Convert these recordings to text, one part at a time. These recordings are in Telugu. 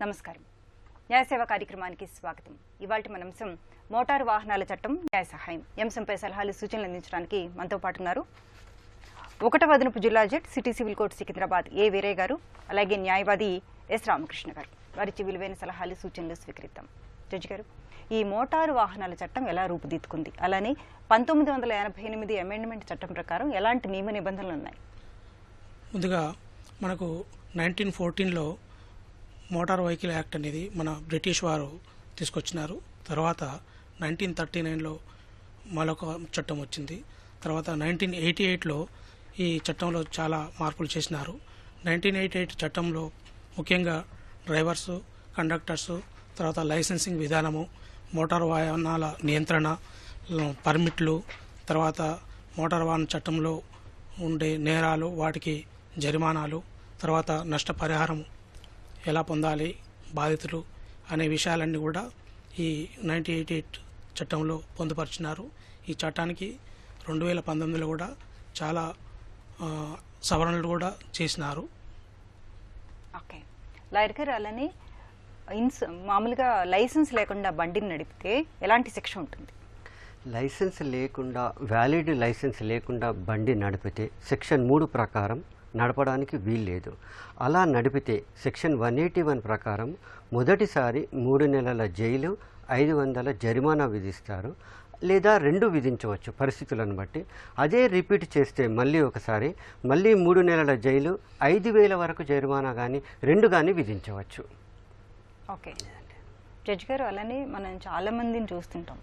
నమస్కారం. న్యాయ సేవ కార్యక్రమానికి స్వాగతం. ఇవాల్టి మన అంశం మోటారు వాహనాల చట్టం న్యాయ సహాయం. అంశంపై సలహాలు సూచనలు అందించడానికి మనతో పాటు ఉన్నారు 1వ అదనపు జిల్లా judge city civil court Secunderabad A Veeraiah గారు, అలాగే న్యాయవాది ఎస్ రామకృష్ణ గారు. వారిచ్చి విలువైన సలహాలు సూచనలు స్వీకరిద్దాం. జడ్జి గారు, ఈ మోటారు వాహనాల చట్టం ఎలా రూపుదిద్దుకుంది, అలానే 1988 అమెండ్మెంట్ చట్టం ప్రకారం ఎలాంటి నియమ నిబంధనలు ఉన్నాయి? ముందుగా మనకు 1914లో మోటార్ వెహికల్ యాక్ట్ అనేది మన బ్రిటిష్ వారు తీసుకొచ్చినారు. తర్వాత 1939లో మరొక చట్టం వచ్చింది. తర్వాత 1988లో ఈ చట్టంలో చాలా మార్పులు చేసినారు. 1988 చట్టంలో ముఖ్యంగా డ్రైవర్సు, కండక్టర్సు, తర్వాత లైసెన్సింగ్ విధానము, మోటార్ వాహనాల నియంత్రణ, పర్మిట్లు, తర్వాత మోటార్ వాహన చట్టంలో ఉండే నేరాలు, వాటికి జరిమానాలు, తర్వాత నష్టపరిహారం ఎలా పొందాలి బాధితులు అనే విషయాలన్నీ కూడా ఈ 1988 చట్టంలో పొందుపరిచినారు. ఈ చట్టానికి 2019లో కూడా చాలా సవరణలు కూడా చేసినారు. ఓకే, లాయర్ గారు, అలానే మామూలుగా లైసెన్స్ లేకుండా బండిని నడిపితే ఎలాంటి శిక్ష ఉంటుంది? లైసెన్స్ లేకుండా, వ్యాలిడ్ లైసెన్స్ లేకుండా బండి నడిపితే సెక్షన్ 3 ప్రకారం నడపడానికి వీల్లేదు. అలా నడిపితే సెక్షన్ 181 ప్రకారం మొదటిసారి 3 నెలల జైలు, 500 జరిమానా విధిస్తారు, లేదా 2 విధించవచ్చు పరిస్థితులను బట్టి. అదే రిపీట్ చేస్తే మళ్ళీ ఒకసారి మళ్ళీ 3 నెలల జైలు, 5000 వరకు జరిమానా కానీ 2 కానీ విధించవచ్చు. ఓకే జడ్జి గారు, అలానే మనం చాలామందిని చూస్తుంటాం,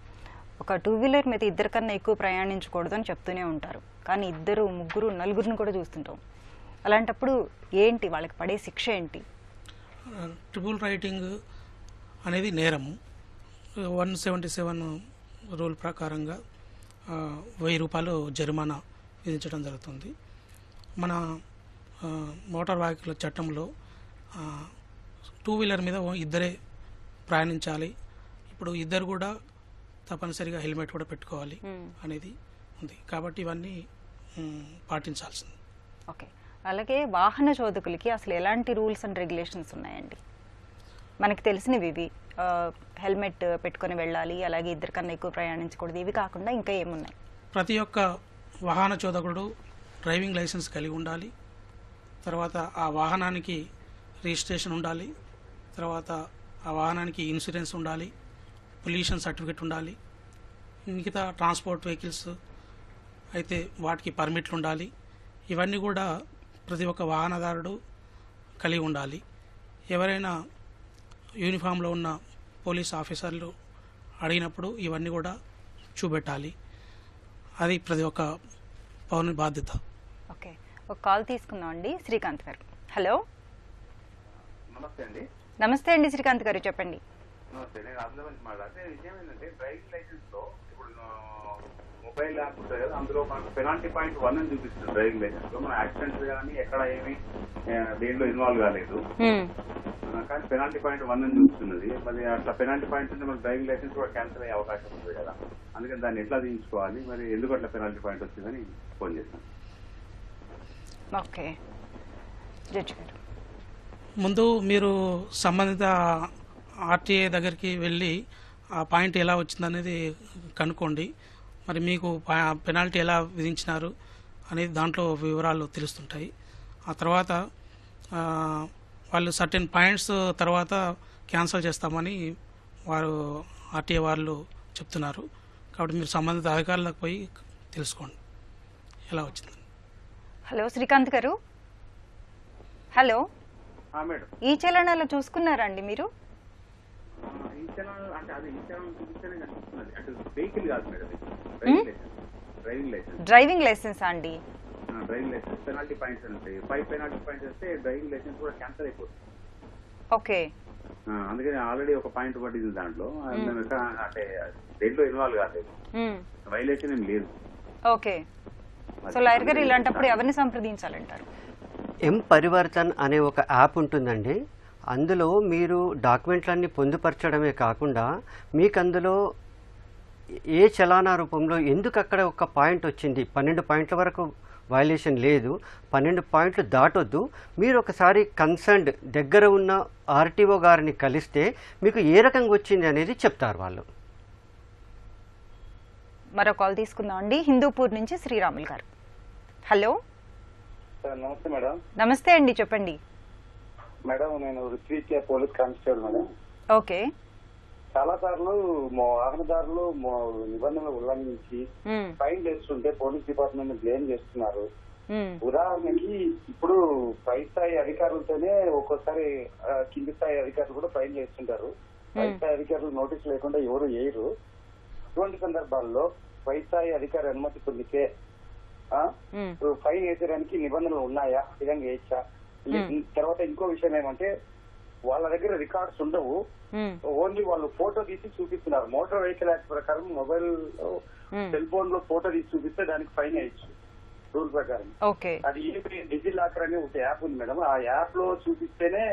ఒక 2 వీలర్ మీద 2 కన్నా ఎక్కువ ప్రయాణించకూడదు అని చెప్తూనే ఉంటారు. కానీ 2, 3, 4 కూడా చూస్తుంటాం. అలాంటప్పుడు ఏంటి వాళ్ళకి పడే శిక్ష ఏంటి? ట్రిపుల్ రైటింగ్ అనేది నేరము. 177 రూల్ ప్రకారంగా 1000 రూపాయలు జరిమానా విధించడం జరుగుతుంది. మన మోటార్ వెహికల్ చట్టంలో 2 వీలర్ మీద 2 ప్రయాణించాలి. ఇప్పుడు 2 కూడా తప్పనిసరిగా హెల్మెట్ కూడా పెట్టుకోవాలి అనేది ఉంది. కాబట్టి ఇవన్నీ పాటించాల్సింది. ఓకే, అలాగే వాహన చోదకులకి అసలు ఎలాంటి రూల్స్ అండ్ రెగ్యులేషన్స్ ఉన్నాయండి? మనకి తెలిసినవి ఇవి, హెల్మెట్ పెట్టుకొని వెళ్ళాలి, అలాగే 2 కన్నా ఎక్కువ ప్రయాణించకూడదు. ఇవి కాకుండా ఇంకా ఏమున్నాయి? ప్రతి ఒక్క వాహన చోదకుడు డ్రైవింగ్ లైసెన్స్ కలిగి ఉండాలి. తర్వాత ఆ వాహనానికి రిజిస్ట్రేషన్ ఉండాలి. తర్వాత ఆ వాహనానికి ఇన్సూరెన్స్ ఉండాలి, పొల్యూషన్ సర్టిఫికేట్ ఉండాలి. మిగతా ట్రాన్స్పోర్ట్ వెహికల్స్ అయితే వాటికి పర్మిట్లు ఉండాలి. ఇవన్నీ కూడా ప్రతి ఒక్క వాహనదారుడు కలిగి ఉండాలి. ఎవరైనా యూనిఫామ్లో ఉన్న పోలీస్ ఆఫీసర్లు అడిగినప్పుడు ఇవన్నీ కూడా చూపెట్టాలి. అది ప్రతి ఒక్క పౌరుని బాధ్యత. ఓకే, ఒక కాల్ తీసుకుందాం అండి. శ్రీకాంత్ గారు, హలో. నమస్తే అండి. నమస్తే అండి శ్రీకాంత్ గారు, చెప్పండి. నమస్తే, నేను ఆంధ్రప్రదేశ్ మాట్లాడితే విషయం ఏంటంటే డ్రైవింగ్ లైసెన్స్ లో ఇప్పుడు మొబైల్ యాప్ ఉంటుంది కదా, అందులో మనకు పెనాల్టీ పాయింట్ 1 అని చూపిస్తుంది. డ్రైవింగ్ లైసెన్స్ లో మన యాక్సిడెంట్స్ కానీ ఎక్కడ ఏమి దేంట్లో ఇన్వాల్వ్ కాలేదు, కానీ పెనాల్టీ పాయింట్ 1 అని చూపిస్తున్నది. మరి అట్లా పెనాల్టీ పాయింట్ ఉంటే మన డ్రైవింగ్ లైసెన్స్ కూడా క్యాన్సిల్ అయ్యే అవకాశం ఉంది కదా. అందుకని దాన్ని ఎట్లా తీయించుకోవాలి, మరి ఎందుకు అట్లా పెనాల్టీ పాయింట్ వచ్చిందని ఫోన్ చేశాను. ఓకే జడ్జి గారు, ముందు మీరు సంబంధిత ఆర్టీఏ దగ్గరికి వెళ్ళి ఆ పాయింట్ ఎలా వచ్చిందనేది కనుక్కోండి. మరి మీకు పెనాల్టీ ఎలా విధించినారు అనేది దాంట్లో వివరాలు తెలుస్తుంటాయి. ఆ తర్వాత వాళ్ళు సర్టెన్ పాయింట్స్ తర్వాత క్యాన్సిల్ చేస్తామని వారు ఆర్టీఏ వాళ్ళు చెప్తున్నారు. కాబట్టి మీరు సంబంధిత అధికారులకు పోయి తెలుసుకోండి ఎలా వచ్చిందని. హలో శ్రీకాంత్ గారు, హలో. మేడం, ఈ చలనాలు చూసుకున్నారండి మీరు? ఈ చలనాలు అంటే అది ఈ చలనం చూపిస్తేనే కనిపిస్తున్నది. అంటే వెహికల్ కాదు మేడం, డ్రైవింగ్ లైసెన్స్ అండి. డ్రైవింగ్ లైసెన్స్ పెనాల్టీ పాయింట్స్ ఉంటాయి. 5 పెనాల్టీ పాయింట్స్ వస్తే డ్రైవింగ్ లైసెన్స్ కూడా క్యాన్సిల్ అయిపోతుంది. ఓకే, అందుకని ఆల్రెడీ ఒక పాయింట్ పడింది దాంట్లో. అంటే దేంట్లో ఇన్వాల్వ్ కాలేదు, వైలేషన్ ఏం లేదు. ఓకే, సో లాయర్ గారు ఇలాంటప్పుడు ఎవరిని సంప్రదించాలంటారు? పరివర్తన్ అనే ఒక యాప్ ఉంటుందండి. అందులో మీరు డాక్యుమెంట్లన్నీ పొందుపరచడమే కాకుండా మీకు అందులో ఏ చలానా రూపంలో ఎందుకు అక్కడ ఒక పాయింట్ వచ్చింది, 12 పాయింట్ల వరకు వైలేషన్ లేదు, 12 పాయింట్లు దాటొద్దు, మీరు ఒకసారి కన్సర్న్డ్ దగ్గర ఉన్న ఆర్టీఓ గారిని కలిస్తే మీకు ఏ రకంగా వచ్చింది అనేది చెప్తారు వాళ్ళు. మరో కాల్ తీసుకుందాం అండి. హిందూపూర్ నుంచి శ్రీరాములు గారు. హలో సార్ నమస్తే మేడం. నమస్తే అండి, చెప్పండి. మేడం నేను Ritvik police constable madam. Okay. చాలా సార్లు వాహనదారులు నిబంధనలు ఉల్లంఘించి ఫైన్ వేస్తుంటే పోలీస్ డిపార్ట్మెంట్ బ్లేమ్ చేస్తున్నారు. ఉదాహరణకి ఇప్పుడు పై స్థాయి అధికారులతోనే ఒక్కోసారి కింది స్థాయి అధికారులు కూడా ఫైన్ చేస్తుంటారు. పై స్థాయి అధికారులు నోటీస్ లేకుండా ఎవరు వేయరు. ఇటువంటి సందర్భాల్లో పై స్థాయి అధికారి అనుమతి పొందితే ఫైన్ వేసేయడానికి నిబంధనలు ఉన్నాయా, విధంగా వేయచ్చా? తర్వాత ఇంకో విషయం ఏమంటే వాళ్ళ దగ్గర రికార్డ్స్ ఉండవు, ఓన్లీ వాళ్ళు ఫోటో తీసి చూపిస్తున్నారు. మోటార్ వెహికల్ యాక్ట్ ప్రకారం మొబైల్ సెల్ ఫోన్ లో ఫోటో తీసి చూపిస్తే దానికి ఫైన్ వేయచ్చు రూల్ ప్రకారం. అది డిజి లాకర్ అనే ఒక యాప్ ఉంది మేడం, ఆ యాప్ లో చూపిస్తేనే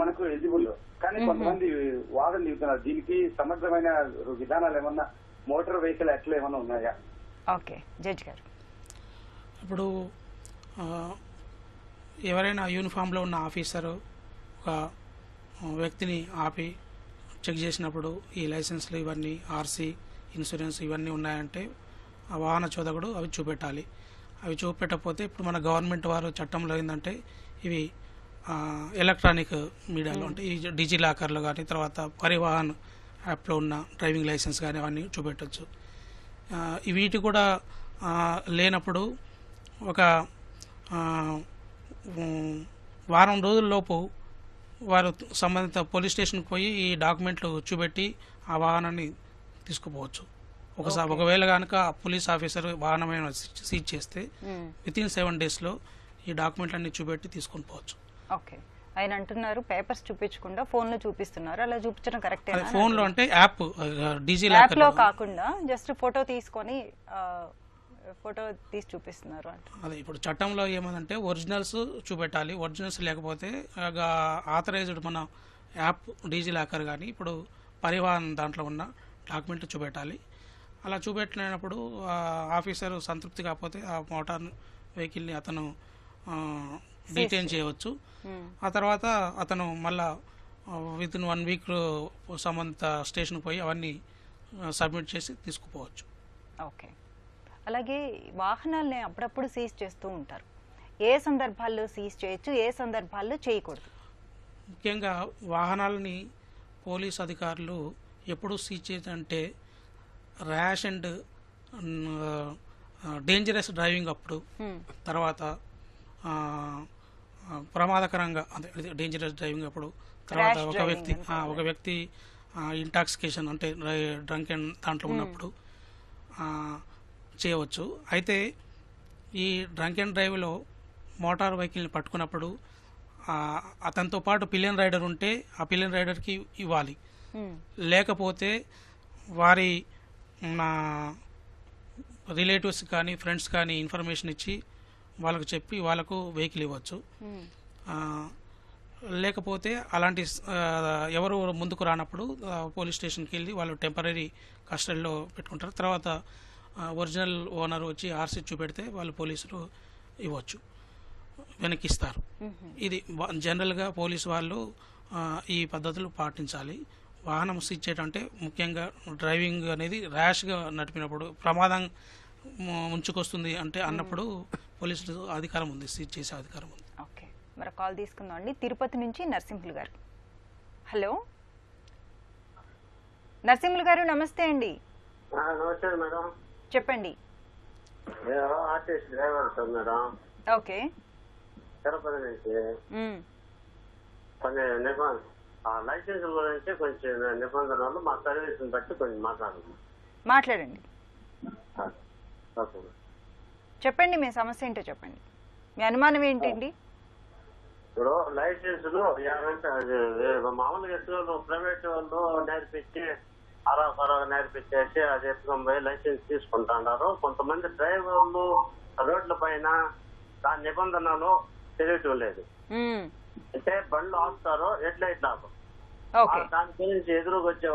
మనకు ఎలిజిబుల్. కానీ కొంతమంది వాదన చెబుతున్నారు, దీనికి సమగ్రమైన విధానాలు ఏమన్నా మోటార్ వెహికల్ యాక్ట్ లో ఏమన్నా ఉన్నాయా? ఓకే జడ్జి గారు. ఇప్పుడు ఎవరైనా యూనిఫామ్లో ఉన్న ఆఫీసరు ఒక వ్యక్తిని ఆపి చెక్ చేసినప్పుడు ఈ లైసెన్స్లు ఇవన్నీ, ఆర్సీ, ఇన్సూరెన్స్ ఇవన్నీ ఉన్నాయంటే ఆ వాహన చోదకుడు అవి చూపెట్టాలి. అవి చూపెట్టకపోతే ఇప్పుడు మన గవర్నమెంట్ వారు చట్టంలో ఏంటంటే ఇవి ఎలక్ట్రానిక్ మీడియాలో అంటే ఈ డిజి లాకర్లో కానీ తర్వాత పరివాహన్ యాప్లో ఉన్న డ్రైవింగ్ లైసెన్స్ కానీ అవన్నీ చూపెట్టచ్చు. వీటి కూడా లేనప్పుడు ఒక వారం రోజుల్లోపు వారు సంబంధిత పోలీస్ స్టేషన్కి పోయి ఈ డాక్యుమెంట్లు చూపెట్టి ఆ వాహనాన్ని తీసుకుపోవచ్చు. ఒకవేళ కనుక పోలీస్ ఆఫీసర్ వాహనం సీజ్ చేస్తే వితిన్ 7 డేస్లో ఈ డాక్యుమెంట్లన్నీ చూపెట్టి తీసుకొని పోవచ్చు. ఓకే. ఆయన అంటున్నారు పేపర్స్ చూపించకుండా ఫోన్ లో చూపిస్తున్నారు, అలా చూపించడం కరెక్టే? ఫోన్ లో అంటే యాప్ డిజి యాప్ లో కాకుండా జస్ట్ ఫోటో తీసుకొని ఫోటో తీసి చూపిస్తున్నారు అంటే అదే ఇప్పుడు చట్టంలో ఏమందంటే ఒరిజినల్స్ చూపెట్టాలి. ఒరిజినల్స్ లేకపోతే ఆథరైజ్డ్ మన యాప్ డిజి లాకర్ కానీ ఇప్పుడు పరివాహన్ దాంట్లో ఉన్న డాక్యుమెంట్ చూపెట్టాలి. అలా చూపెట్టినప్పుడు ఆఫీసర్ సంతృప్తి కాకపోతే ఆ మోటార్ వెహికల్ని అతను డీటైన్ చేయవచ్చు. ఆ తర్వాత అతను మళ్ళా వితిన్ 1 వీక్ సంబంధిత స్టేషన్కి పోయి అవన్నీ సబ్మిట్ చేసి తీసుకుపోవచ్చు. ఓకే. అలాగే వాహనాలని అప్పుడప్పుడు సీజ్ చేస్తూ ఉంటారు. ఏ సందర్భాల్లో సీజ్ చేయొచ్చు, ఏ సందర్భాల్లో చేయకూడదు? ముఖ్యంగా వాహనాలని పోలీస్ అధికారులు ఎప్పుడు సీజ్ చేయాలంటే ర్యాష్ అండ్ డేంజరస్ డ్రైవింగ్ అప్పుడు, తర్వాత ప్రమాదకరంగా అదే డేంజరస్ డ్రైవింగ్ అప్పుడు, తర్వాత ఒక వ్యక్తి ఇంటాక్సికేషన్ అంటే డ్రంక్ అండ్ దాంట్లో ఉన్నప్పుడు చేయవచ్చు. అయితే ఈ డ్రంక్ అండ్ డ్రైవ్లో మోటార్ వెహికల్ని పట్టుకున్నప్పుడు అతనితో పాటు పిలియన్ రైడర్ ఉంటే ఆ పిలియన్ రైడర్కి ఇవ్వాలి, లేకపోతే వారి రిలేటివ్స్ కానీ ఫ్రెండ్స్ కానీ ఇన్ఫర్మేషన్ ఇచ్చి వాళ్ళకు చెప్పి వాళ్ళకు వెహికల్ ఇవ్వచ్చు. లేకపోతే అలాంటి ఎవరు ముందుకు రానప్పుడు పోలీస్ స్టేషన్కి వెళ్ళి వాళ్ళు టెంపరీ కస్టడీలో పెట్టుకుంటారు. తర్వాత ఒరిజినల్ ఓనర్ వచ్చి ఆర్సీ చూపెడితే వాళ్ళు పోలీసులు ఇవ్వచ్చు, వెనక్కిస్తారు. ఇది జనరల్గా పోలీసు వాళ్ళు ఈ పద్ధతులు పాటించాలి. వాహనం సీజ్ చేయడం అంటే ముఖ్యంగా డ్రైవింగ్ అనేది ర్యాష్గా నడిపినప్పుడు ప్రమాదం ముంచుకొస్తుంది అంటే అన్నప్పుడు పోలీసులు అధికారం ఉంది, సీజ్ చేసే అధికారం ఉంది. ఓకే. మరి కాల్ తీసుకుందాం అండి. తిరుపతి నుంచి నరసింహులు గారు. హలో నరసింహులు గారు, నమస్తే అండి. నమస్తే మేడం. చెప్పండి. RTC driver madam. Okay. Tirupati నుంచి కొన్ని లైసెన్స్ గురించి కొంచెం నిబంధనలు మా సర్వీస్ బట్టి కొంచెం మాట్లాడండి. చెప్పండి, మీ సమస్య ఏంటో చెప్పండి. మీ అనుమానం ఏంటండి? ఇప్పుడు లైసెన్సులు మామూలుగా ఎత్తులు ప్రైవేట్ వాళ్ళు నేర్పించి అరా నేర్పించేసి అది ఎత్తుకొని పోయి లైసెన్స్ తీసుకుంటున్నారు. కొంతమంది డ్రైవర్లు రోడ్ల పైన దాని నిబంధనలు తెలియటం లేదు. అంటే బండ్లు ఆపుతారు, రెడ్ లైట్ లాగా దాని గురించి ఎదురుకొచ్చే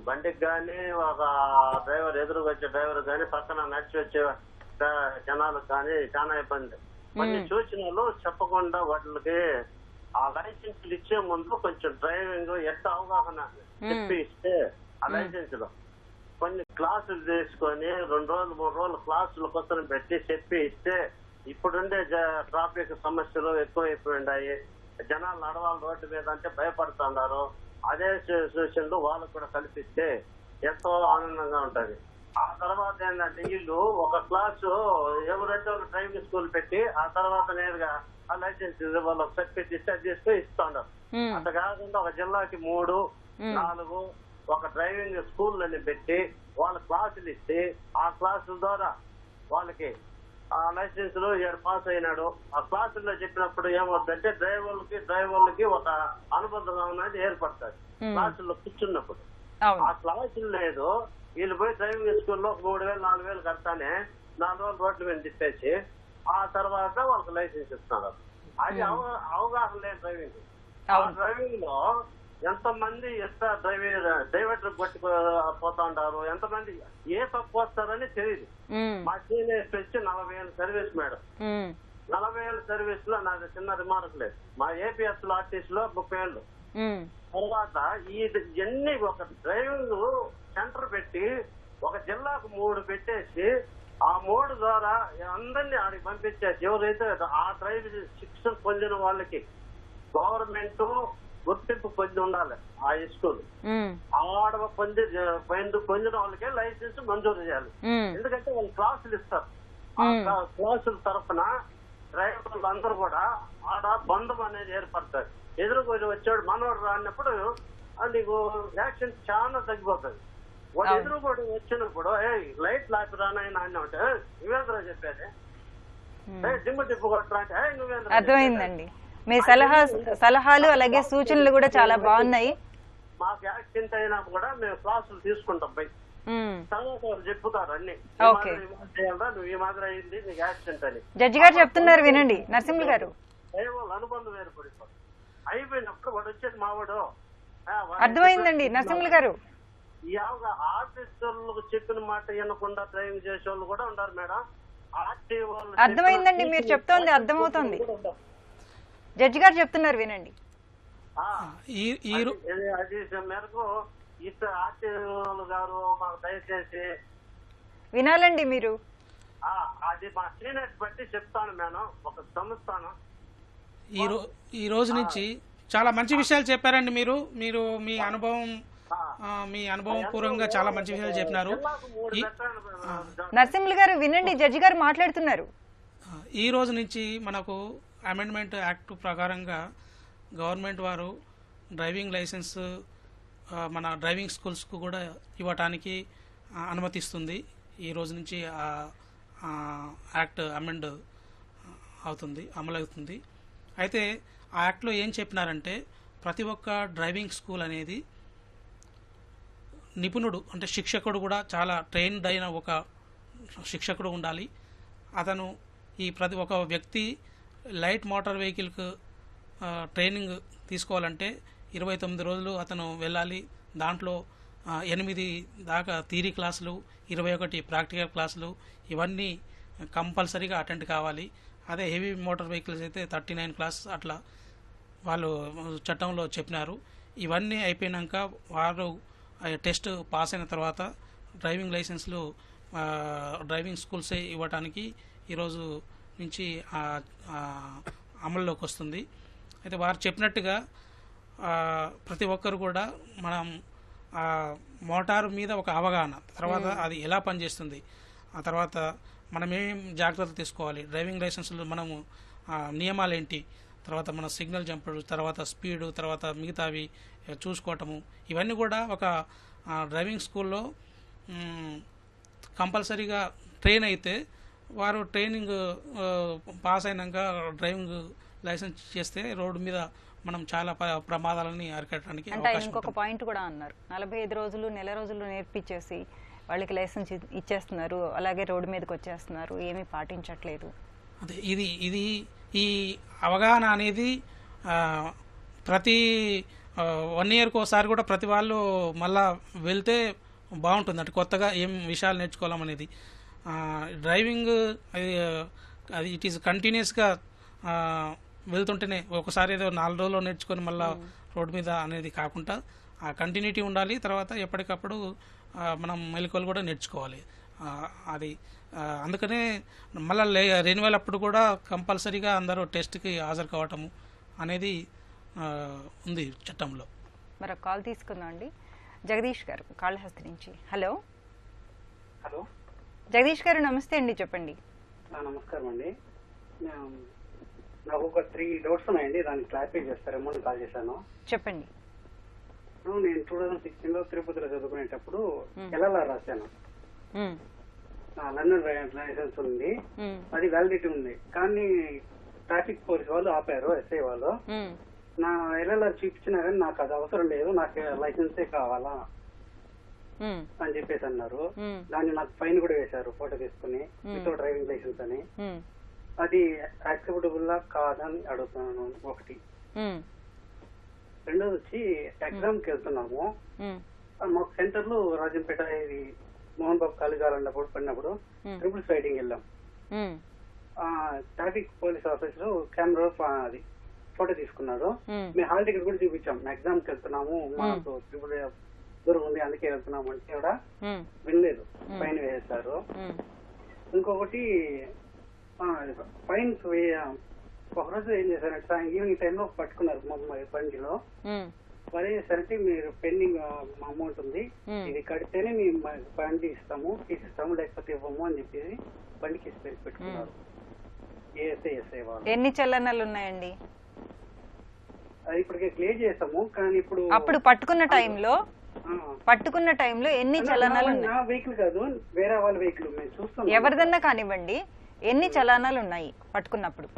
బండికి కానీ ఒక డ్రైవర్ ఎదురుకొచ్చే డ్రైవర్ కానీ పక్కన నడిచి వచ్చే జనాలకు కానీ చాలా ఇబ్బంది. కొన్ని సూచనలు చెప్పకుండా వాటికి ఆ లైసెన్సులు ఇచ్చే ముందు కొంచెం డ్రైవింగ్ ఎంత అవగాహన చెప్పి ఇస్తే ఆ లైసెన్స్ లో కొన్ని క్లాసులు తీసుకొని 2 రోజులు 3 రోజులు క్లాసులు కొత్తను పెట్టి చెప్పి ఇస్తే ఇప్పుడుండే ట్రాఫిక్ సమస్యలు ఎక్కువైపోయినాయి. జనాలు నడవాలి రోడ్డు మీద అంటే భయపడుతున్నారు. అదే సూచనలు వాళ్ళకు కూడా కల్పిస్తే ఎంతో ఆనందంగా ఉంటది. ఆ తర్వాత ఏంటంటే వీళ్ళు ఒక క్లాసు ఎవరైతే ఒక డ్రైవింగ్ స్కూల్ పెట్టి ఆ తర్వాత నేరుగా ఆ లైసెన్స్ వాళ్ళకి సర్టిఫికేట్ ఇస్తే అది తీసుకొని ఇస్తున్నారు. అంత కాకుండా ఒక జిల్లాకి 3, 4 ఒక డ్రైవింగ్ స్కూళ్ళని పెట్టి వాళ్ళ క్లాసులు ఇస్తే ఆ క్లాసుల ద్వారా వాళ్ళకి ఆ లైసెన్స్ లో 7 పాస్ అయినాడు. ఆ క్లాసుల్లో చెప్పినప్పుడు ఏమవుతుందంటే డ్రైవర్లకి ఒక అనుబంధం అనేది ఏర్పడుతుంది క్లాసుల్లో కూర్చున్నప్పుడు. ఆ క్లాసులు లేదు, వీళ్ళు పోయి డ్రైవింగ్ స్కూల్లో 3,000 4,000 కడతానే 4 రోజులు రోడ్ల మీద తిప్పేసి ఆ తర్వాత వాళ్ళకి లైసెన్స్ ఇస్తున్నారు. అది అవగాహన లేదు డ్రైవింగ్. ఆ డ్రైవింగ్ లో ఎంతమంది డైవర్టర్ కొట్టిపోతా ఉంటారు, ఎంతమంది ఏ తప్పు వస్తారని తెలియదు. మా సీనియర్స్ వచ్చి 40,000 సర్వీస్ మేడం. 40,000 సర్వీస్ లో నాది చిన్న రిమార్క్ లేదు. మా ఏపీఎస్ ఆర్టీసీ లో 30 ఏళ్ళు. తర్వాత ఇవన్నీ ఒక డ్రైవింగ్ సెంటర్ పెట్టి ఒక జిల్లాకు 3 పెట్టేసి ఆ 3 ద్వారా అందరినీ ఆడికి పంపించేసి ఎవరైతే ఆ డ్రైవింగ్ శిక్షణ పొందిన వాళ్ళకి గవర్నమెంట్ గుర్తింపు పొంది ఉండాలి. ఆ స్కూల్ ఆడ పొందిన వాళ్ళకే లైసెన్స్ మంజూరు చేయాలి. ఎందుకంటే వాళ్ళు క్లాసులు ఇస్తారు. ఆ క్లాసుల తరఫున డ్రైవర్లు అందరూ కూడా ఆడ బంధం అనేది ఏర్పడతారు. ఎదురుకొని వచ్చాడు మనవాడు రానప్పుడు నీకు యాక్షన్ చాలా తగ్గిపోతుంది. వాడు ఎదురుగోడు వచ్చినప్పుడు లైట్ లాపి రానాయన అన్న అంటే నువ్వేంద్ర చెప్పేది, దిమ్మ తిప్పు కొట్టరా అంటే నువ్వేంద్ర. అర్థమైందండి. మీ సలహాలు అలాగే సూచనలు కూడా చాలా బాగున్నాయి. మాకు యాక్సిడెంట్ అయినా కూడా మేము క్లాసులు తీసుకుంటాం పోయి. తర్వాత వాళ్ళు చెప్పుతారు అన్ని నువ్వు ఈ మాదిరి అయింది నీకు యాక్సిడెంట్ అని. జడ్జి గారు చెప్తున్నారు వినండి. నరసింహులు గారు వాళ్ళ అనుబంధం ఏర్పడిపోతుంది. అయిపోయినప్పుడు వాడు వచ్చేది మావాడు. అర్థమైందండి నరసింహులు గారు. ఈ ఆఫీసర్లకు చెప్పిన మాట వినకుండా డ్రైవింగ్ చేసే వాళ్ళు కూడా ఉంటారు మేడం. అర్థమైందండి, మీరు చెప్తోంది అర్థమవుతోంది. జడ్జి గారు చెప్తున్నారు వినండి. అది మేరకు ఇతర ఆర్టీఓలు గారు మాకు దయచేసి వినాలండి మీరు. అది మా సీనియర్స్ బట్టి చెప్తాను మేడం. ఒక సంస్థను ఈ రోజు నుంచి చాలా మంచి విషయాలు చెప్పారండి. మీరు మీ అనుభవం పూర్వకంగా చాలా మంచి విషయాలు చెప్పినారు. నరసింహులు గారు వినండి, జడ్జి గారు మాట్లాడుతున్నారు. ఈ రోజు నుంచి మనకు అమెండ్మెంట్ యాక్ట్ ప్రకారంగా గవర్నమెంట్ వారు డ్రైవింగ్ లైసెన్స్ మన డ్రైవింగ్ స్కూల్స్కు కూడా ఇవ్వటానికి అనుమతిస్తుంది. ఈ రోజు నుంచి యాక్ట్ అమెండ్ అవుతుంది, అమలవుతుంది. అయితే ఆ యాక్ట్లో ఏం చెప్పినారంటే ప్రతి ఒక్క డ్రైవింగ్ స్కూల్ అనేది నిపుణుడు అంటే శిక్షకుడు కూడా చాలా ట్రైన్డ్ అయిన ఒక శిక్షకుడు ఉండాలి. అతను ప్రతి ఒక్క వ్యక్తి లైట్ మోటార్ వెహికల్కు ట్రైనింగ్ తీసుకోవాలంటే 29 రోజులు అతను వెళ్ళాలి. దాంట్లో 8 దాకా థియరీ క్లాసులు, 21 ప్రాక్టికల్ క్లాసులు ఇవన్నీ కంపల్సరీగా అటెండ్ కావాలి. అదే హెవీ మోటార్ వెహికల్స్ అయితే 39 క్లాస్ అట్లా వాళ్ళు చట్టంలో చెప్పినారు. ఇవన్నీ అయిపోయినాక వారు టెస్ట్ పాస్ అయిన తర్వాత డ్రైవింగ్ లైసెన్స్లు డ్రైవింగ్ స్కూల్సే ఇవ్వటానికి ఈరోజు నుంచి అమల్లోకి వస్తుంది. అయితే వారు చెప్పినట్టుగా ప్రతి ఒక్కరు కూడా మనం మోటారు మీద ఒక అవగాహన, తర్వాత అది ఎలా పనిచేస్తుంది, ఆ తర్వాత మనం ఏం జాగ్రత్తలు తీసుకోవాలి, డ్రైవింగ్ లైసెన్స్లో మనము నియమాలు ఏంటి, తర్వాత మన సిగ్నల్ జంపుడు, తర్వాత స్పీడు, తర్వాత మిగతావి చూసుకోవటము, ఇవన్నీ కూడా ఒక డ్రైవింగ్ స్కూల్లో కంపల్సరీగా ట్రైన్ అయితే వారు ట్రైనింగ్ పాస్ అయినాక డ్రైవింగ్ లైసెన్స్ చేస్తే రోడ్డు మీద మనం చాలా ప్రమాదాలని అరికట్టడానికి ఇంకొక పాయింట్ కూడా అన్నారు. 45 రోజులు నెల రోజులు నేర్పించేసి వాళ్ళకి లైసెన్స్ ఇచ్చేస్తున్నారు, అలాగే రోడ్డు మీదకి వచ్చేస్తున్నారు, ఏమీ పాటించట్లేదు. అదే ఇది ఈ అవగాహన అనేది ప్రతి 1 ఇయర్కి ఒకసారి కూడా ప్రతి వాళ్ళు మళ్ళా వెళ్తే బాగుంటుంది. అంటే కొత్తగా ఏం విషయాలు నేర్చుకోవాలనేది డ్రైవింగ్ అది ఇట్ ఈస్ కంటిన్యూస్గా వెళ్తుంటేనే ఒకసారి ఏదో 4 రోజుల్లో నేర్చుకొని మళ్ళీ రోడ్డు మీద అనేది కాకుండా ఆ కంటిన్యూటీ ఉండాలి. తర్వాత ఎప్పటికప్పుడు మనం మెలకువలు కూడా నేర్చుకోవాలి. అది అందుకనే మళ్ళీ రెన్యువల్ అప్పుడు కూడా కంపల్సరీగా అందరూ టెస్ట్కి హాజరు కావటము అనేది ఉంది చట్టంలో. మరొక కాల్ తీసుకుందాం అండి. జగదీష్ గారు కాళహస్తి నుంచి. హలో హలో జగదీష్ గారు నమస్తే అండి, చెప్పండి. నమస్కారం అండి. నాకు ఒక 3 డౌట్స్ ఉన్నాయండి, దాన్ని క్లారిఫై చేస్తారేమో అని కాల్ చేశాను. చెప్పండి. నేను 2016లో తిరుపతిలో చదువుకునేటప్పుడు ఎల్ఎల్ఆర్ రాశాను. లర్నర్ లైసెన్స్ ఉంది, అది వ్యాలిడిటీ ఉంది. కానీ ట్రాఫిక్ పోలీస్ వాళ్ళు ఆపారు, ఎస్ఐ వాళ్ళు. నా ఎల్ఎల్ఆర్ చూపించినా కానీ నాకు అది అవసరం లేదు, నాకు లైసెన్సే కావాలా అని చెప్పేసి అన్నారు. దాన్ని నాకు ఫైన్ కూడా వేశారు ఫోటో తీసుకుని, వితౌట్ డ్రైవింగ్ లైసెన్స్ అని. అది యాక్సెప్టబుల్ కాదని అడుగుతున్నాను ఒకటి. రెండోది వచ్చి ఎగ్జామ్ కి వెళ్తున్నాము, మాకు సెంటర్ లో రాజంపేట ఇది మోహన్ బాబు కాలేజ్ అన్నప్పుడు పడినప్పుడు ట్రిపుల్స్ రైడింగ్ వెళ్ళాం. ట్రాఫిక్ పోలీస్ ఆఫీసర్ కెమెరా అది ఫోటో తీసుకున్నారు. మేము హాల్ టికెట్ కూడా చూపించాం, ఎగ్జామ్ కి వెళ్తున్నాము, మాకు ట్రిపుల్ దూరం ఉంది అందుకే వెళ్తున్నాము అంటే కూడా వినలేదు, ఫైన్ వేసేస్తారు. ఇంకొకటి ఫైన్స్ ఒకరోజు ఏం చేశారంటే ఈవినింగ్ టైంలో పట్టుకున్నారు మా బండిలో. మరి సరే మీరు పెండింగ్ అమౌంట్ ఉంది, ఇది కడితేనే మేము బండి ఇస్తాము, తీసిస్తాము, లేకపోతే ఇవ్వము అని చెప్పేసి బండికి పెట్టుకున్నారు. ఏఎస్ఐ వాళ్ళు. ఎన్ని చలనాలు ఉన్నాయండి? అది ఇప్పటికే క్లియర్ చేస్తాము, కానీ ఇప్పుడు అప్పుడు పట్టుకున్న టైంలో ఎన్ని చలనాలు ఉన్నాయి? నా వెహికల్ కాదు, వేరే వాళ్ళ వెహికల్ మేము చూస్తాం. ఎవరిదన్నా కానివ్వండి, ఎన్ని చలనాలు ఉన్నాయి పట్టుకున్నప్పుడు?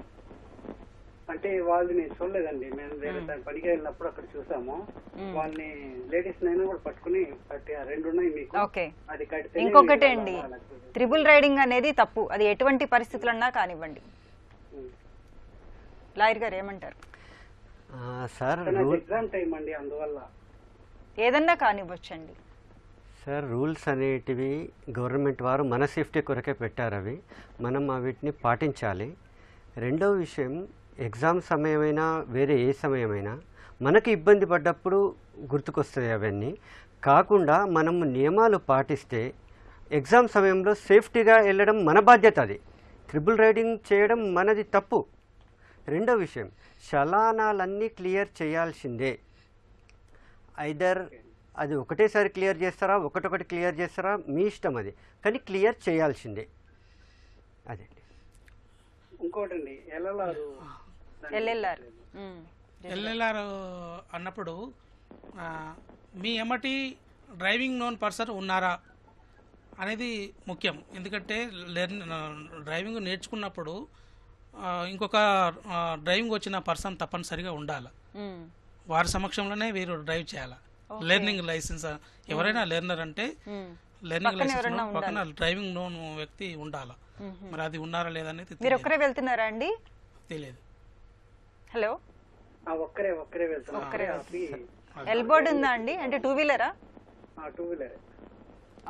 అంటే వాళ్ళు నేను చూడలేదండి, మేము వేరే పనికి వెళ్ళినప్పుడు అక్కడ చూసాము. వాళ్ళని లేడీస్ నైనా కూడా పట్టుకుని 2 ఉన్నాయి మీకు. ఓకే. అది కడితే ఇంకొకటి అండి, ట్రిపుల్ రైడింగ్ అనేది తప్పు, అది ఎటువంటి పరిస్థితులన్నా కానివ్వండి. లాయర్ గారు ఏమంటారు? సార్ ఎగ్జామ్ టైం అండి, అందువల్ల ఏదన్నా కానివ్వచ్చండి. సార్ రూల్స్ అనేటివి గవర్నమెంట్ వారు మన సేఫ్టీ కొరకే పెట్టారు, అవి మనం వీటిని పాటించాలి. రెండవ విషయం, ఎగ్జామ్ సమయమైనా వేరే ఏ సమయమైనా మనకి ఇబ్బంది పడ్డప్పుడు గుర్తుకొస్తాయి. అవన్నీ కాకుండా మనము నియమాలు పాటిస్తే ఎగ్జామ్ సమయంలో సేఫ్టీగా వెళ్ళడం మన బాధ్యత. అది ట్రిపుల్ రైడింగ్ చేయడం మనది తప్పు. రెండో విషయం, చలానాలన్నీ క్లియర్ చేయాల్సిందే. ఐదర్ అది ఒకటేసారి క్లియర్ చేస్తారా, ఒకటొకటి క్లియర్ చేస్తారా, మీ ఇష్టం అది, కానీ క్లియర్ చేయాల్సిందే. అదే. ఇంకోటండి ఎల్ఎల్ఆర్ అన్నప్పుడు మీ ఎమ్మటి డ్రైవింగ్ నోన్ పర్సన్ ఉన్నారా అనేది ముఖ్యం. ఎందుకంటే డ్రైవింగ్ నేర్చుకున్నప్పుడు ఇంకొక డ్రైవింగ్ వచ్చిన పర్సన్ తప్పనిసరిగా ఉండాలి, వారి సమక్షంలోనే వీరు డ్రైవ్ చేయాలి. లెర్నింగ్ లైసెన్స్ ఎవరైనా లెర్నర్ అంటే లెర్నింగ్ లైసెన్స్ పక్కన డ్రైవింగ్ నోన్ వ్యక్తి ఉండాలి. మరి అది ఉన్నారా లేదా అనేది మీరు ఒక్కరే వెళ్తున్నారా అండి? తెలియదు. హలో, ఒక్కరే వెళ్తున్నారు. ఎల్బోర్డ్ ఉందా అండి? అంటే 2 వీలరా? 2 వీలర్.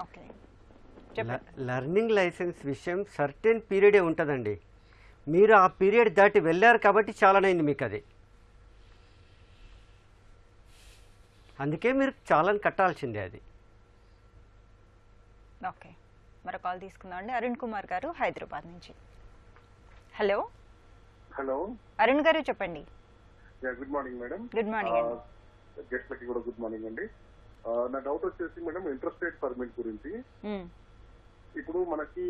ఓకే. లర్నింగ్ లైసెన్స్ విషయం సర్టెన్ పీరియడే ఉంటుందండి. మీరు ఆ పీరియడ్ దాటి వెళ్ళారు కాబట్టి చాలానైంది మీకు అది. అందుకే మీరు చాలాని కట్టాల్సిందే అది. ఓకే. మరో కాల్ తీసుకుందాం అండి. అరుణ్ కుమార్ గారు హైదరాబాద్ నుంచి. హలో అరుణ్ గారు, చెప్పండి. Good morning madam. Good morning అండి. గెస్ట్లకి కూడా గుడ్ మార్నింగ్ అండి. నా డౌట్ వచ్చేసి మేడం ఇంటర్స్టేట్ పర్మిట్ గురించి. ఇప్పుడు మనకి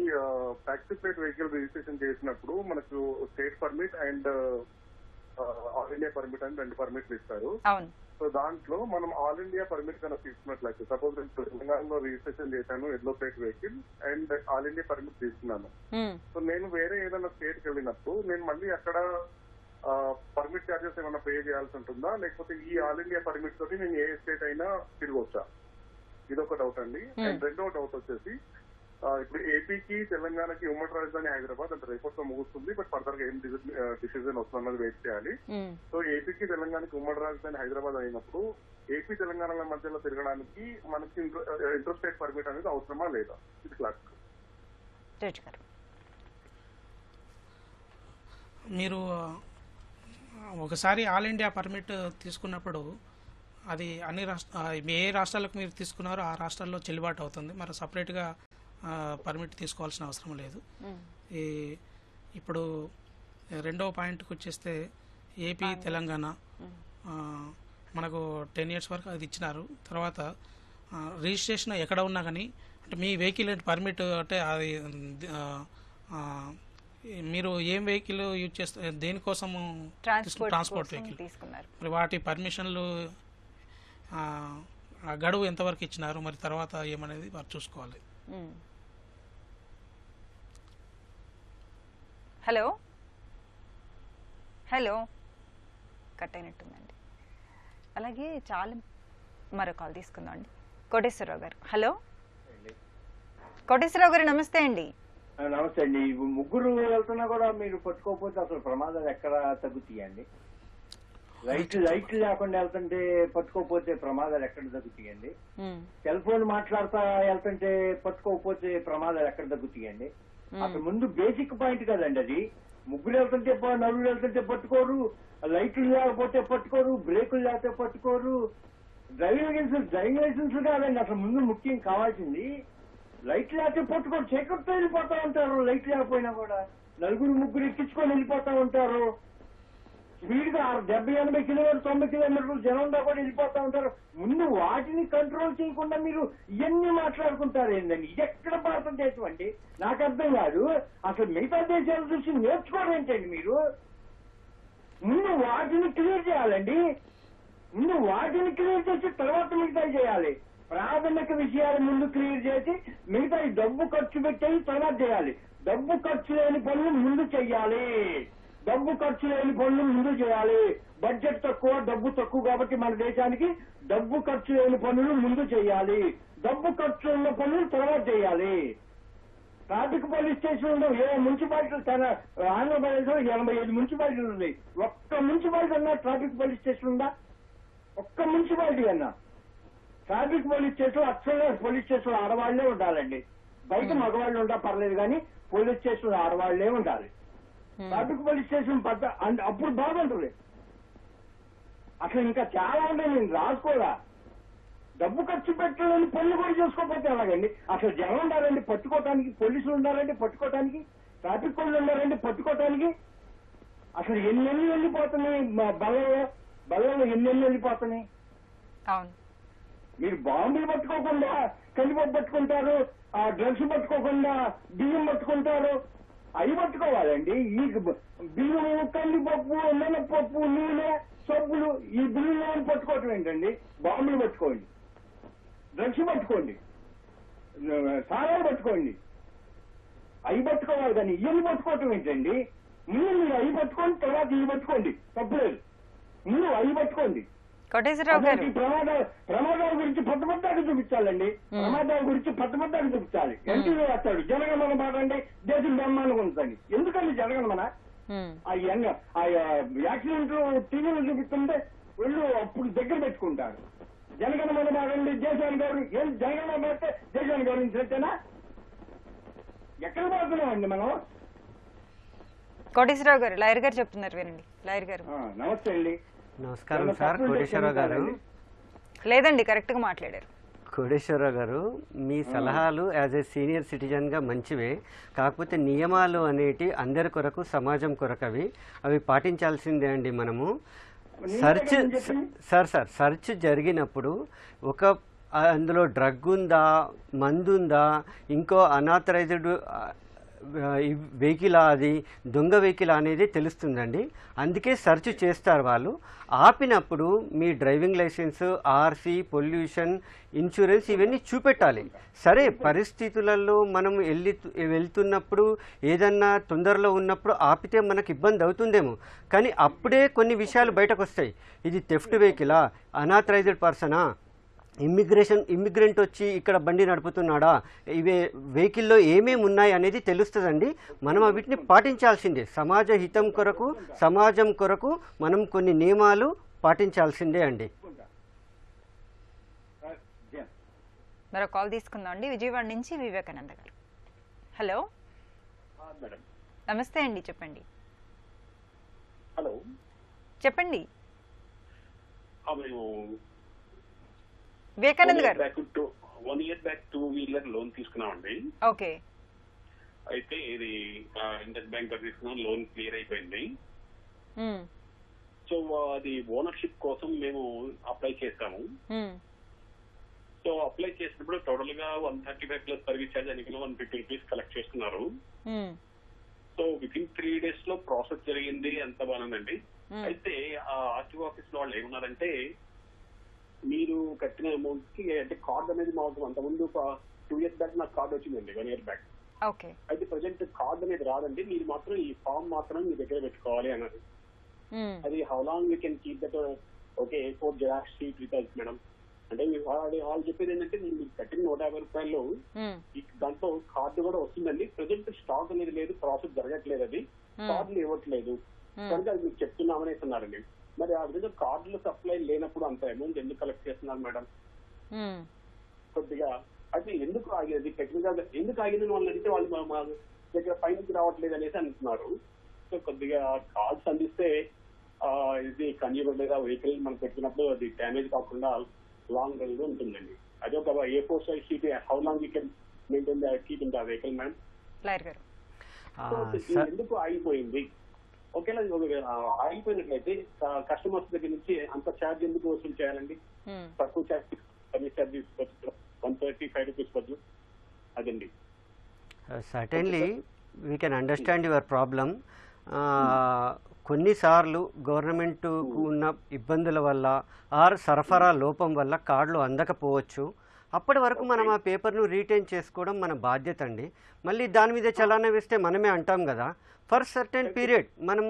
ట్యాక్సీ ప్లేట్ వెహికల్ రిజిస్ట్రేషన్ చేసినప్పుడు మనకు state permit and all India permit అని 2 పర్మిట్లు ఇస్తారు. అవును. సో దాంట్లో మనం ఆల్ ఇండియా పర్మిట్ కనుక తీసుకున్నట్లయితే, సపోజ్ నేను తెలంగాణలో రిజిస్ట్రేషన్ చేశాను yellow plate vehicle and all India permit తీసుకున్నాను. సో నేను వేరే ఏదైనా స్టేట్ కి వెళ్ళినప్పుడు నేను మళ్ళీ అక్కడ పర్మిట్ చార్జెస్ ఏమైనా పే చేయాల్సి ఉంటుందా, లేకపోతే ఈ ఆల్ ఇండియా పర్మిట్ తోటి నేను ఏ స్టేట్ అయినా తిరగొచ్చా? ఇదొక డౌట్ అండి. అండ్ రెండో డౌట్ వచ్చేసి, ఇప్పుడు ఏపీకి తెలంగాణకి ఉమ్మడి రాజధాని హైదరాబాద్ అంటే రేపటితో ముగుస్తుంది, బట్ ఫర్దర్ గా ఏం డిసిజన్ వస్తుందన్నది వెయిట్ చేయాలి. సో ఏపీకి తెలంగాణకి ఉమ్మడి రాజధాని హైదరాబాద్ అయినప్పుడు ఏపీ తెలంగాణల మధ్యలో తిరగడానికి మనకి ఇంటర్ స్టేట్ పర్మిట్ అనేది అవసరమా లేదా? ఇది క్లాస్. జడ్జి గారు. మీరు ఒకసారి ఆల్ ఇండియా పర్మిట్ తీసుకున్నప్పుడు అది అన్ని ఏ రాష్ట్రాలకు మీరు తీసుకున్నారో ఆ రాష్ట్రాల్లో చెల్లుబాటు అవుతుంది. మరి సపరేట్గా పర్మిట్ తీసుకోవాల్సిన అవసరం లేదు. ఇప్పుడు రెండవ పాయింట్కి వచ్చేస్తే ఏపీ, తెలంగాణ మనకు 10 years వరకు అది ఇచ్చినారు. తర్వాత రిజిస్ట్రేషన్ ఎక్కడ ఉన్నా కానీ అంటే మీ వెహికల్ పర్మిట్ అంటే అది మీరు ఏం వెహికల్ యూజ్ చేస్తారు, దేనికోసము ట్రాన్స్పోర్ట్ వెహికల్ తీసుకున్నారు, మరి వాటి పర్మిషన్లు గడువు ఎంతవరకు ఇచ్చినారు, మరి తర్వాత ఏమనేది వారు చూసుకోవాలి. హలో హలో కట్ అయినట్టుందండి. అలాగే చాలా మరో కాల్ తీసుకుందాం అండి. కోటేశ్వరరావు గారు. హలో కోటేశ్వరరావు గారు, నమస్తే అండి. నమస్తే అండి. ముగ్గురు వెళ్తున్నా కూడా మీరు పట్టుకోకపోతే అసలు ప్రమాదాలు ఎక్కడ తగ్గుతాయండి? లైట్లు లేకుండా వెళ్తుంటే పట్టుకోకపోతే ప్రమాదాలు ఎక్కడ తగ్గుతాయండి? సెల్ ఫోన్ మాట్లాడుతా వెళ్తుంటే పట్టుకోకపోతే ప్రమాదాలు ఎక్కడ తగ్గుతాయండి? అసలు ముందు బేసిక్ పాయింట్ కదండి అది. ముగ్గురు వెళ్తుంటే నలుగురు వెళ్తుంటే పట్టుకోరు, లైట్లు లేకపోతే పట్టుకోరు, బ్రేకులు లేకపోతే పట్టుకోరు. డ్రైవింగ్ లైసెన్స్ కాదండి అసలు ముందు ముఖ్యం కావాల్సింది. లైట్లు లేకపోతే పట్టుకోరు, చీకటితో వెళ్ళిపోతా ఉంటారు. లైట్ లేకపోయినా కూడా ముగ్గురు ఎక్కించుకొని వెళ్ళిపోతా ఉంటారు. స్పీడ్ గా 70-80 కిలోమీటర్లు 90 కిలోమీటర్లు జనంలో కూడా వెళ్ళిపోతా ఉంటారు. ముందు వాటిని కంట్రోల్ చేయకుండా మీరు ఇవన్నీ మాట్లాడుకుంటారు ఏంటండి? ఇది ఎక్కడ భారతదేశం అండి? నాకు అర్థం కాదు. అసలు మిగతా దేశాలు చూసి నేర్చుకోవడం ఏంటండి మీరు? ముందు వాటిని క్లియర్ చేయాలండి. ముందు వాటిని క్లియర్ చేసి తర్వాత మిగతా చేయాలి. ప్రాథమిక విషయాలు ముందు క్లియర్ చేసి మిగతా డబ్బు ఖర్చు పెట్టేది తర్వాత చేయాలి. డబ్బు ఖర్చు లేని పనులు ముందు చెయ్యాలి. బడ్జెట్ తక్కువ, డబ్బు తక్కువ కాబట్టి మన దేశానికి డబ్బు ఖర్చు లేని పనులు ముందు చేయాలి. డబ్బు ఖర్చు ఉన్న పనులు తర్వాత చేయాలి. ట్రాఫిక్ పోలీస్ స్టేషన్ ఉండవు. ఏ మున్సిపాలిటీలు ఆంధ్రప్రదేశ్ లో 85 మున్సిపాలిటీలు ఉన్నాయి. ఒక్క మున్సిపాలిటీ అన్నా ట్రాఫిక్ పోలీస్ స్టేషన్ ఉందా? ఒక్క మున్సిపాలిటీ అన్నా? ట్రాఫిక్ పోలీస్ స్టేషన్ అక్షరంగా పోలీస్ స్టేషన్ ఆడవాళ్లే ఉండాలండి. బయట మగవాళ్ళు ఉంటా పర్లేదు కానీ పోలీస్ స్టేషన్ ఆడవాళ్లే ఉండాలి. ట్రాఫిక్ పోలీస్ స్టేషన్ అప్పుడు బాగుంటుంది. అసలు ఇంకా చాలా ఉన్నాయి, నేను రాసుకోరా. డబ్బు ఖర్చు పెట్టాలని పనులు కూడా చేసుకోకపోతే ఎలాగండి? అసలు జనం ఉండాలండి పట్టుకోవటానికి, పోలీసులు ఉండాలండి పట్టుకోవటానికి, ట్రాఫిక్ పోలీసులు ఉండాలండి పట్టుకోవటానికి. అసలు ఎన్ని వెళ్ళిపోతున్నాయి బల్లలో ఎన్ని వెళ్ళిపోతున్నాయి. మీరు బాంబులు పట్టుకోకుండా కందిపప్పు పట్టుకుంటారు, డ్రగ్స్ పట్టుకోకుండా బియ్యం పట్టుకుంటారు. అవి పట్టుకోవాలండి. ఈ బియ్యము, కందిపప్పు, మినపప్పు, నూనె, సబ్బులు, ఈ బియ్యం పట్టుకోవటం ఏంటండి? బాంబులు పట్టుకోండి, డ్రగ్స్ పట్టుకోండి, సారాలు పట్టుకోండి. అవి పట్టుకోవాలి కానీ ఇవన్నీ పట్టుకోవటం ఏంటండి? ముందు మీరు అవి పట్టుకోండి, తర్వాత ఇవి పట్టుకోండి, తప్పులేదు. ముందు అవి పట్టుకోండి. ప్రమాదాల గురించి పట్టుబడ్డాక చూపించాలండి. ప్రమాదాల గురించి పట్టుబడ్డాక చూపించాలి. ఎన్టీవీ వేస్తాడు జనగణమన పాడండి, దేశం బ్రహ్మాండంగా ఉంచండి. ఎందుకండి జనగణమన? ఆ యాక్సిడెంట్ టీవీలో చూపిస్తుంటే వీళ్ళు అప్పుడు దగ్గర పెట్టుకుంటారు. జనగణమన పాడండి, దేశాన్ని గౌరవం. ఏం జనగణమన పాడితే దేశాన్ని గౌరవించినట్టేనా? ఎక్కడ పోతున్నామండి మనం? కోటేశ్వరరావు గారు, లాయర్ గారు చెప్తున్నారు, వినండి. లాయర్ గారు. నమస్తే అండి. నమస్కారం సార్. కోటేశ్వరరావు గారు. లేదండి, కరెక్ట్ గా మాట్లాడారు. కోటేశ్వరరావు గారు, మీ సలహాలు యాజ్ ఏ సీనియర్ సిటిజన్గా మంచివే. కాకపోతే నియమాలు అనేటి అందరి కొరకు, సమాజం కొరకు అవి పాటించాల్సిందే అండి. మనము సర్చ్ జరిగినప్పుడు అందులో డ్రగ్ ఉందా, మందు ఉందా, ఇంకో అనాథరైజ్డ్ వెహికల్, అది దొంగ వెహికల్ అనేది తెలుస్తుందండి. అందుకే సెర్చ్ చేస్తారు వాళ్ళు. ఆపినప్పుడు మీ driving licence, RC, pollution, insurance ఇవన్నీ చూపెట్టాలి. సరే, పరిస్థితులలో మనం వెళ్తున్నప్పుడు ఏదన్నా తొందరలో ఉన్నప్పుడు ఆపితే మనకు ఇబ్బంది అవుతుందేమో, కానీ అప్పుడే కొన్ని విషయాలు బయటకు వస్తాయి. ఇది థెఫ్ట్ వెహికలా, అనాథరైజ్డ్ పర్సనా, ఇమ్మిగ్రెంట్ వచ్చి ఇక్కడ బండి నడుపుతున్నాడా, ఇవే వెహికల్లో ఏమేమి ఉన్నాయి అనేది తెలుస్తుందండి. మనం వీటిని పాటించాల్సిందే. సమాజ హితం కొరకు, సమాజం కొరకు మనం కొన్ని నియమాలు పాటించాల్సిందే అండి. మరో కాల్ తీసుకుందాం అండి. విజయవాడ నుంచి వివేకానంద గారు. Hello madam. నమస్తే అండి, చెప్పండి. హలో, చెప్పండి. మేము వివేకానంద్ గారు 1 year బ్యాక్ 2-wheeler లోన్ తీసుకున్నామండి. ఓకే. అయితే ఇది ఇండస్ బ్యాంక్ లో తీసుకున్నాం, లోన్ క్లియర్ అయిపోయింది. సో అది ఓనర్షిప్ కోసం మేము అప్లై చేస్తాము. సో అప్లై చేసినప్పుడు టోటల్ గా 135 ప్లస్ సర్వీస్ ఛార్జ్ అని 150 రూపీస్ కలెక్ట్ చేస్తున్నారు. సో వితిన్ 3 days లో ప్రాసెస్ జరిగింది, అంత బాగుందండి. అయితే ఆ ఆర్టీఓ ఆఫీస్ లో వాళ్ళు ఏమన్నారంటే, మీరు కట్టిన అమౌంట్ కి అంటే కార్డ్ అనేది మాకు అంతకుముందు 2 years బ్యాక్ నాకు కార్డ్ వచ్చిందండి, 1 year బ్యాక్. అయితే ప్రజెంట్ కార్డ్ అనేది రాదండి, మీరు మాత్రం ఈ ఫామ్ మాత్రం మీ దగ్గర పెట్టుకోవాలి అన్నారు. అది how long you can keep that okay A4 xerox sheet with us madam అంటే వాళ్ళు చెప్పేది ఏంటంటే, మీరు కట్టిన 150 రూపాయలు దాంట్లో కార్డు కూడా వస్తుందండి. ప్రజెంట్ స్టాక్ అనేది లేదు, ప్రాసెస్ జరగట్లేదు, అది కార్డులు ఇవ్వట్లేదు కనుక అది మీకు చెప్తున్నామనేసి అన్నారండి. మరి ఆ విధంగా కార్డులు సప్లై లేనప్పుడు అంత అమౌంట్ ఎందుకు కలెక్ట్ చేస్తున్నారు మేడం? కొద్దిగా అయితే ఎందుకు ఆగేది, టెక్నికల్ ఎందుకు ఆగిందని వాళ్ళు అంటే, వాళ్ళు మా దగ్గర పైకి రావట్లేదు అనేసి అంటున్నారు. సో కొద్దిగా కార్డ్స్ అందిస్తే ఇది కన్జ్యూమర్ లేదా వెహికల్ మనం పెట్టినప్పుడు అది డ్యామేజ్ కాకుండా లాంగ్ రన్ ఉంటుందండి. అది ఒక A4 size sheet how long you can maintain keep in the vehicle ma'am. ఎందుకు ఆగిపోయింది? ఒకేలా ఆగిపోయినట్లయితే కస్టమర్స్ దగ్గర నుంచి అంత ఛార్జ్ ఎందుకు వసూలు చేయాలండి? తక్కువ ఛార్జ్ సర్వీస్ ఛార్జ్ తీసుకోవచ్చు, 135 రూపీస్ బదులు అదండి. Certainly we can understand your problem. కొన్నిసార్లు గవర్నమెంట్కు ఉన్న ఇబ్బందుల వల్ల ఆర్ సరఫరా లోపం వల్ల కార్డులు అందకపోవచ్చు. అప్పటి వరకు మనం ఆ పేపర్ను రీటైన్ చేసుకోవడం మన బాధ్యత అండి. మళ్ళీ దాని మీద చలానా వేస్తే మనమే అంటాం కదా, ఫర్ సర్టెన్ పీరియడ్ మనం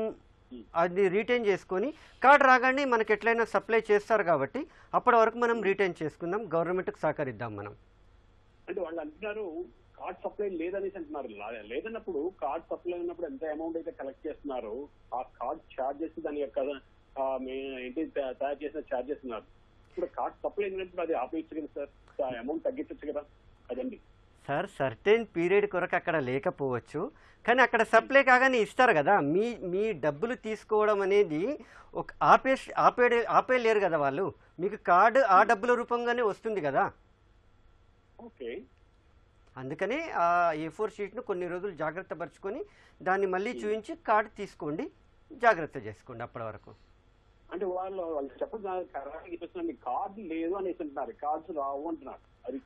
అది రీటైన్ చేసుకొని కార్డు రాగానే మనకి ఎట్లయినా సప్లై చేస్తారు కాబట్టి అప్పటి వరకు మనం రీటైన్ చేసుకుందాం, గవర్నమెంట్కి సహకరిద్దాం మనం. అంటే వాళ్ళు అంటున్నారు కార్డ్ సప్లై లేదనేసి అంటున్నారు. లేదన్నప్పుడు కార్డ్ సప్లై ఉన్నప్పుడు ఎంత అమౌంట్ అయితే కలెక్ట్ చేస్తున్నారో ఆ కార్డ్ ఛార్జెస్ దాని యొక్క ఏంటి తయారు చేసిన ఛార్జెస్ ఉన్నారు. ఇప్పుడు కార్డ్ సప్లై అయినప్పుడు అది ఆపేయచ్చు కదా సార్, అమౌంట్ తగ్గించచ్చు కదా అదండి. సార్ సర్టెన్ పీరియడ్ కొరకు అక్కడ లేకపోవచ్చు, కానీ అక్కడ సప్లై కాగానే ఇస్తారు కదా. మీ డబ్బులు తీసుకోవడం అనేది ఒక ఆపేయలేరు కదా వాళ్ళు, మీకు కార్డు ఆ డబ్బుల రూపంగానే వస్తుంది కదా. ఓకే, అందుకనే ఆ A4 షీట్ను కొన్ని రోజులు జాగ్రత్త పరుచుకొని దాన్ని మళ్ళీ చూపించి కార్డు తీసుకోండి, జాగ్రత్త చేసుకోండి అప్పటి వరకు. అంటే వాళ్ళు చెప్పండి కార్డు లేదు అనేసి అంటున్నారు, కార్డ్స్ రావు అంటున్నారు. అది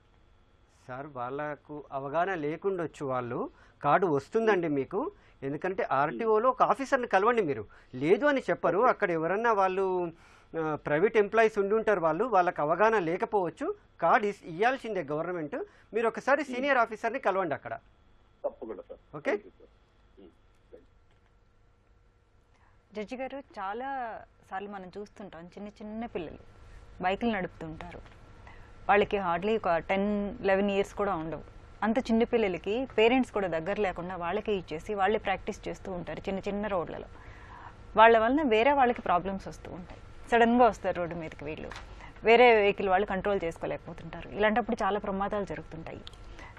సార్ వాళ్ళకు అవగాహన లేకుండొచ్చు, వాళ్ళు కార్డు వస్తుందండి మీకు. ఎందుకంటే ఆర్టీఓలో ఒక ఆఫీసర్ని కలవండి, మీరు లేదు అని చెప్పరు. అక్కడ ఎవరన్నా వాళ్ళు ప్రైవేట్ ఎంప్లాయీస్ ఉండి ఉంటారు, వాళ్ళకి అవగాహన లేకపోవచ్చు. కార్డు ఇవ్వాల్సిందే గవర్నమెంట్. మీరు ఒకసారి సీనియర్ ఆఫీసర్ని కలవండి అక్కడ. తప్పకుండా సార్. ఓకే జడ్జి గారు, చాలా సార్లు మనం చూస్తుంటాం చిన్న చిన్న పిల్లలు బైకులు నడుపుతుంటారు. వాళ్ళకి హార్డ్లీ ఒక 10-11 ఇయర్స్ కూడా ఉండవు. అంత చిన్న పిల్లలకి పేరెంట్స్ కూడా దగ్గర లేకుండా వాళ్ళకే ఇచ్చేసి వాళ్ళే ప్రాక్టీస్ చేస్తూ ఉంటారు చిన్న చిన్న రోడ్లలో. వాళ్ళ వలన వేరే వాళ్ళకి ప్రాబ్లమ్స్ వస్తూ ఉంటాయి. సడన్గా వస్తారు రోడ్డు మీదకి, వీళ్ళు వేరే వెహికల్ వాళ్ళు కంట్రోల్ చేసుకోలేకపోతుంటారు. ఇలాంటప్పుడు చాలా ప్రమాదాలు జరుగుతుంటాయి.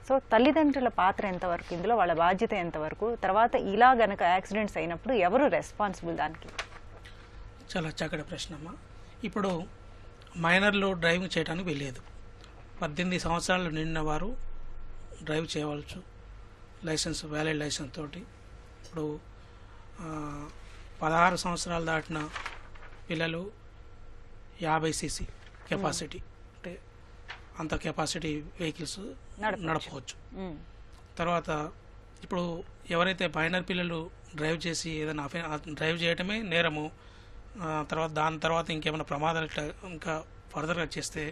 సో తల్లిదండ్రుల పాత్ర ఎంతవరకు ఇందులో, వాళ్ళ బాధ్యత ఎంతవరకు, తర్వాత ఇలా గనక యాక్సిడెంట్స్ అయినప్పుడు ఎవరు రెస్పాన్సిబుల్ దానికి? చాలా చక్కటి ప్రశ్న అమ్మా. ఇప్పుడు మైనర్లు డ్రైవింగ్ చేయడానికి వెళ్ళలేదు. 18 సంవత్సరాలు నిండిన వారు డ్రైవ్ చేయవచ్చు, లైసెన్స్ వ్యాలిడ్ లైసెన్స్ తోటి. ఇప్పుడు 16 సంవత్సరాలు దాటిన పిల్లలు 50 cc కెపాసిటీ, అంటే అంత కెపాసిటీ వెహికల్స్ నడపవచ్చు. తర్వాత ఇప్పుడు ఎవరైతే మైనర్ పిల్లలు డ్రైవ్ చేసి ఏదైనా డ్రైవ్ చేయటమే నేరము, తర్వాత దాని తర్వాత ఇంకేమైనా ప్రమాదాలు ఇట్లా ఇంకా ఫర్దర్గా చేస్తే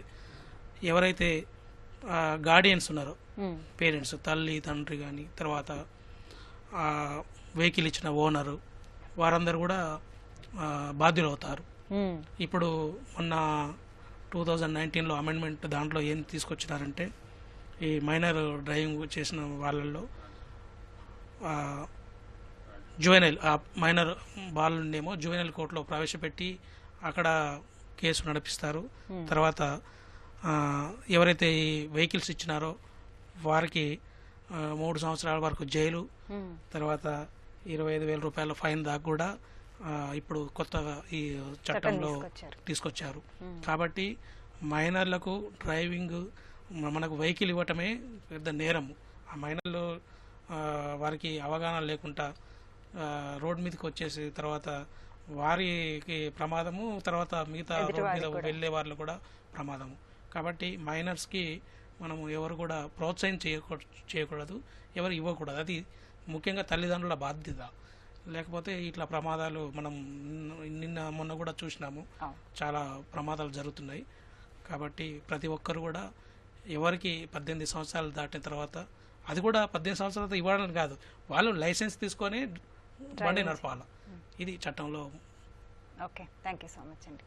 ఎవరైతే గార్డియన్స్ ఉన్నారో, పేరెంట్స్, తల్లి తండ్రి కానీ, తర్వాత వెహికల్ ఇచ్చిన ఓనరు, వారందరూ కూడా బాధ్యులు అవుతారు. ఇప్పుడు మొన్న 2019లో అమెండ్మెంట్ దాంట్లో ఏం తీసుకొచ్చినారంటే, ఈ మైనర్ డ్రైవింగ్ చేసిన వాళ్ళల్లో జువెనైల్ మైనర్ బాలునేమో జువెనైల్ కోర్టులో ప్రవేశపెట్టి అక్కడ కేసు నడిపిస్తారు. తర్వాత ఎవరైతే ఈ వెహికల్స్ ఇచ్చినారో వారికి 3 సంవత్సరాల వరకు జైలు, తర్వాత 25,000 రూపాయల ఫైన్ దాకా కూడా ఇప్పుడు కొత్తగా ఈ చట్టంలో తీసుకొచ్చారు. కాబట్టి మైనర్లకు డ్రైవింగ్ మనకు వెహికల్ ఇవ్వటమే పెద్ద నేరము. ఆ మైనర్లు వారికి అవగాహన లేకుండా రోడ్ మీదకి వచ్చేసి తర్వాత వారికి ప్రమాదము, తర్వాత మిగతా రోడ్ మీద వెళ్ళే వాళ్ళు కూడా ప్రమాదము. కాబట్టి మైనర్స్కి మనము ఎవరు కూడా ప్రోత్సాహం చేయకూడదు, ఎవరు ఇవ్వకూడదు. అది ముఖ్యంగా తల్లిదండ్రుల బాధ్యత. లేకపోతే ఇట్లా ప్రమాదాలు మనం మొన్న కూడా చూసినాము, చాలా ప్రమాదాలు జరుగుతున్నాయి. కాబట్టి ప్రతి ఒక్కరు కూడా ఎవరికి 18 సంవత్సరాలు దాటిన తర్వాత, అది కూడా 18 సంవత్సరాలతో ఇవ్వడం కాదు, వాళ్ళు లైసెన్స్ తీసుకొని బండి నడపాలి. ఇది చట్టంలో. Okay, thank you so much అండి.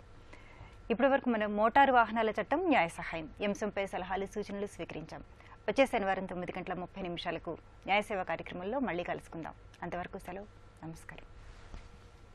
ఇప్పటి వరకు మనం మోటారు వాహనాల చట్టం, న్యాయ సహాయం అంశంపై సలహాలు, సూచనలు స్వీకరించాం. వచ్చే శనివారం 9:30 న్యాయ సేవ కార్యక్రమంలో మళ్ళీ కలుసుకుందాం. అంతవరకు సెలవు. నమస్కారం.